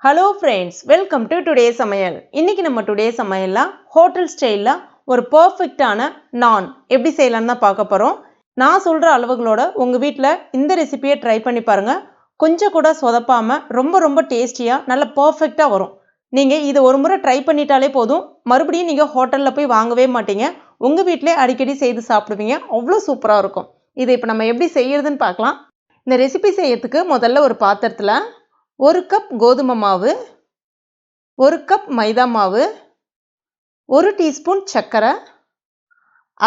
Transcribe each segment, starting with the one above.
Hello friends, welcome to today's Samayal. இன்னைக்கு நம்ம today சமையல்ல ஹோட்டல் ஸ்டைல்ல ஒரு பெர்ஃபெக்ட்டான நான் எப்படி செய்யலாம்னு தான் பார்க்க போறோம். நான் சொல்ற அளவுகளோட உங்க வீட்ல இந்த ரெசிபியை ட்ரை பண்ணி பாருங்க. கொஞ்சம் கூட சொதப்பாம ரொம்ப டேஸ்டியா நல்ல பெர்ஃபெக்ட்டா வரும். நீங்க இத ஒரு முறை ட்ரை பண்ணிட்டாலே போதும். மறுபடியும் நீங்க ஹோட்டல்ல போய் வாங்கவே மாட்டீங்க. உங்க வீட்லயே அடிக்கடி செய்து சாப்பிடுவீங்க. அவ்வளோ சூப்பரா இருக்கும். இதை இப்போ நம்ம எப்படி செய்யறதுன்னு பார்க்கலாம். இந்த ரெசிபி செய்யறதுக்கு முதல்ல ஒரு பாத்திரத்துல 1 கப் கோதுமை மாவு, 1 கப் மைதா மாவு, 1 டீஸ்பூன் சர்க்கரை,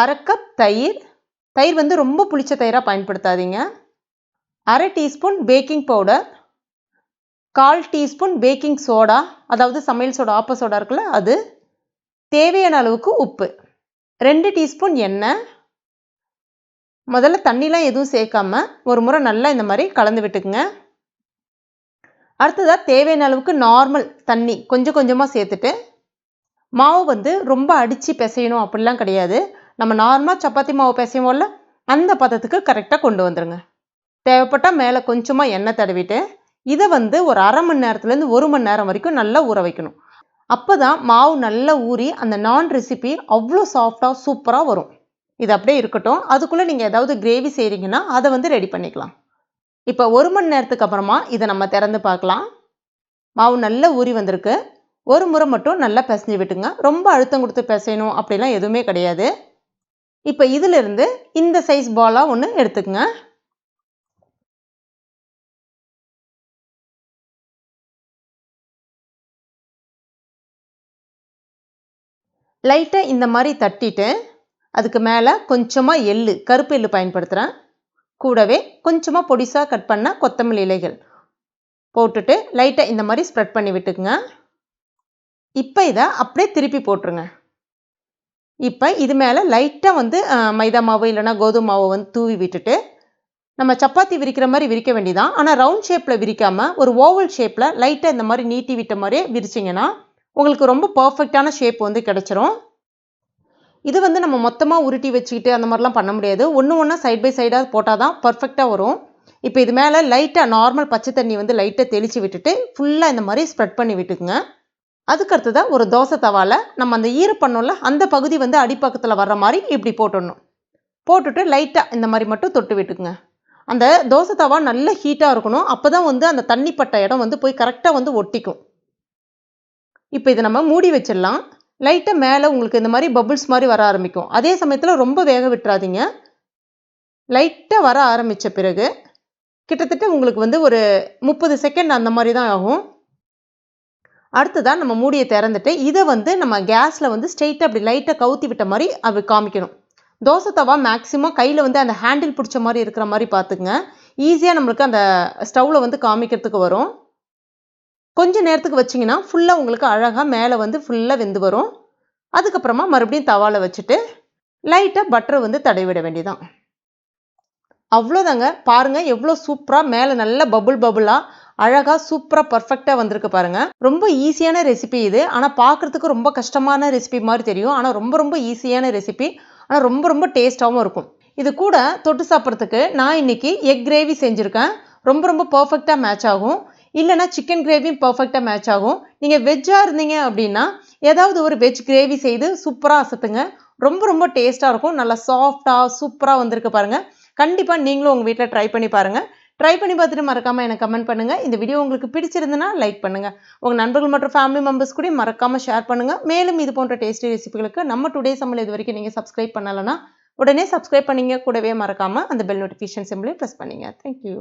1/2 கப் தயிர். தயிர் வந்து ரொம்ப புளிச்ச தயிரா பயன்படுத்தாதீங்க. 1/2 teaspoon baking powder, 1/4 teaspoon baking soda, அதாவது சமையல் சோடா ஆப்ப சோடா இருக்குல்ல அது, தேவையான அளவுக்கு உப்பு, 2 டீஸ்பூன் எண்ணெய். முதல்ல தண்ணிலாம் எதுவும் சேர்க்காம ஒரு முறை நல்லா இந்த மாதிரி கலந்து விட்டுக்குங்க. அடுத்ததாக தேவையான அளவுக்கு நார்மல் தண்ணி கொஞ்சமாக சேர்த்துட்டு, மாவு வந்து ரொம்ப அடித்து பிசையணும் அப்படிலாம் கிடையாது. நம்ம நார்மலாக சப்பாத்தி மாவு பிசைவோம்ல அந்த பதத்துக்கு கரெக்டாக கொண்டு வந்துடுங்க. தேவைப்பட்டால் மேலே கொஞ்சமாக எண்ணெய் தடவிட்டு இதை வந்து ஒரு 1/2 மணி நேரத்துலேருந்து 1 மணி நேரம் வரைக்கும் நல்லா ஊற வைக்கணும். அப்போ தான் மாவு நல்லா ஊறி அந்த நான் ரெசிபி அவ்வளோ சாஃப்டாக சூப்பராக வரும். இது அப்படியே இருக்கட்டும். அதுக்குள்ளே நீங்கள் ஏதாவது கிரேவி செய்கிறீங்கன்னா அதை வந்து ரெடி பண்ணிக்கலாம். இப்போ 1 மணி நேரத்துக்கு அப்புறமா இதை நம்ம திறந்து பார்க்கலாம். மாவு நல்லா ஊறி வந்திருக்கு. ஒரு முறை மட்டும் நல்லா பிசைஞ்சு விட்டுங்க. ரொம்ப அழுத்தம் கொடுத்து பிசையணும் அப்படிலாம் எதுவுமே கிடையாது. இப்போ இதிலிருந்து இந்த சைஸ் பாலாக ஒன்று எடுத்துக்கங்க. லைட்டாக இந்த மாதிரி தட்டிட்டு அதுக்கு மேலே கொஞ்சமாக எள்ளு, கருப்பு எள்ளு பயன்படுத்துகிறேன். கூடவே கொஞ்சமாக பொடிசாக கட் பண்ண கொத்தமல்லி இலைகள் போட்டுட்டு லைட்டாக இந்த மாதிரி ஸ்ப்ரெட் பண்ணி விட்டுக்குங்க. இப்போ இதை அப்படியே திருப்பி போட்டுருங்க. இப்போ இது மேலே லைட்டாக வந்து மைதா மாவு இல்லைனா கோதுமை மாவு வந்து தூவி விட்டுட்டு நம்ம சப்பாத்தி விரிக்கிற மாதிரி விரிக்க வேண்டியதான். ஆனால் ரவுண்ட் ஷேப்பில் விரிக்காமல் ஒரு ஓவல் ஷேப்பில் லைட்டாக இந்த மாதிரி நீட்டி விட்ட மாதிரியே விரிச்சிங்கன்னா உங்களுக்கு ரொம்ப பர்ஃபெக்டான ஷேப் வந்து கிடச்சிரும். இது வந்து நம்ம மொத்தமாக உருட்டி வச்சுக்கிட்டு அந்த மாதிரிலாம் பண்ண முடியாது. ஒன்று சைட் பை சைடாக போட்டால் தான் பர்ஃபெக்டாக வரும். இப்போ இது மேலே லைட்டாக நார்மல் பச்சை தண்ணி வந்து லைட்டாக தெளித்து விட்டுட்டு ஃபுல்லாக இந்த மாதிரி ஸ்ப்ரெட் பண்ணி விட்டுக்குங்க. அதுக்கடுத்ததாக ஒரு தோசை தவாவில் நம்ம அந்த ஈரப்பண்ணோம்ல அந்த பகுதி வந்து அடிப்பக்கத்தில் வர்ற மாதிரி இப்படி போட்டுடணும். போட்டுட்டு லைட்டாக இந்த மாதிரி மட்டும் தொட்டு விட்டுக்குங்க. அந்த தோசை தவா நல்ல ஹீட்டாக இருக்கணும். அப்போ தான் வந்து அந்த தண்ணி பட்ட இடம் வந்து போய் கரெக்டாக வந்து ஒட்டிக்கும். இப்போ இதை நம்ம மூடி வச்சிடலாம். லைட்டாக மேலே உங்களுக்கு இந்த மாதிரி பபுள்ஸ் மாதிரி வர ஆரம்பிக்கும். அதே சமயத்தில் ரொம்ப வேக விட்டுறாதீங்க. லைட்டாக வர ஆரம்பித்த பிறகு கிட்டத்தட்ட உங்களுக்கு வந்து ஒரு 30 செகண்ட் அந்த மாதிரி தான் ஆகும். அடுத்ததான் நம்ம மூடியை திறந்துட்டு இதை வந்து நம்ம கேஸில் வந்து ஸ்ட்ரெயிட்டாக அப்படி லைட்டாக கவுத்தி விட்ட மாதிரி அப்படி காமிக்கணும். தோசை தவா மேக்ஸிமம் கையில் வந்து அந்த ஹேண்டில் பிடிச்ச மாதிரி இருக்கிற மாதிரி பார்த்துக்குங்க. ஈஸியாக நம்மளுக்கு அந்த ஸ்டவ்வில் வந்து காமிக்கிறதுக்கு வரும். கொஞ்சம் நேரத்துக்கு வச்சிங்கன்னா ஃபுல்லாக உங்களுக்கு அழகாக மேலே வந்து ஃபுல்லாக வெந்து வரும். அதுக்கப்புறமா மறுபடியும் தவாவில் வச்சுட்டு லைட்டாக பட்டரை வந்து தடவிட வேண்டியதான். அவ்வளோதாங்க. பாருங்கள் எவ்வளோ சூப்பராக மேலே நல்ல பபுளாக அழகாக சூப்பராக பர்ஃபெக்டாக வந்திருக்கு பாருங்கள். ரொம்ப ஈஸியான ரெசிபி இது. ஆனால் பார்க்குறதுக்கு ரொம்ப கஷ்டமான ரெசிபி மாதிரி தெரியும். ஆனால் ரொம்ப ஈஸியான ரெசிபி. ஆனால் ரொம்ப டேஸ்ட்டாகவும் இருக்கும். இது கூட தொட்டு சாப்பிட்றதுக்கு நான் இன்னைக்கு எக் கிரேவி செஞ்சுருக்கேன். ரொம்ப பர்ஃபெக்டாக மேட்ச் ஆகும். இல்லைனா சிக்கன் கிரேவியும் பர்ஃபெக்டாக மேட்ச் ஆகும். நீங்கள் வெஜ்ஜாக இருந்தீங்க அப்படின்னா ஏதாவது ஒரு வெஜ் கிரேவி செய்து சூப்பராக அசத்துங்க. ரொம்ப டேஸ்ட்டாக இருக்கும். நல்லா சாஃப்டாக சூப்பராக வந்திருக்கு பாருங்கள். கண்டிப்பாக நீங்களும் உங்கள் வீட்டில் ட்ரை பண்ணி பாருங்கள். ட்ரை பண்ணி பார்த்துட்டு மறக்காமல் எனக்கு கமெண்ட் பண்ணுங்கள். இந்த வீடியோ உங்களுக்கு பிடிச்சிருந்துன்னா லைக் பண்ணுங்கள். உங்கள் நண்பர்கள் மற்றும் ஃபேமிலி மெம்பர்ஸ் கூட மறக்காமல் ஷேர் பண்ணுங்கள். மேலும் இது போன்ற டேஸ்டி ரெசிபிகளுக்கு நம்ம டுடே சமையல் இது வரைக்கும் நீங்கள் சப்ஸ்கிரைப் பண்ணலைன்னா உடனே சப்ஸ்கிரைப் பண்ணிங்க. கூடவே மறக்காமல் அந்த பெல் நோட்டிஃபிகேஷன் சிம்பிளையும் ப்ரெஸ் பண்ணிங்க. தேங்க்யூ.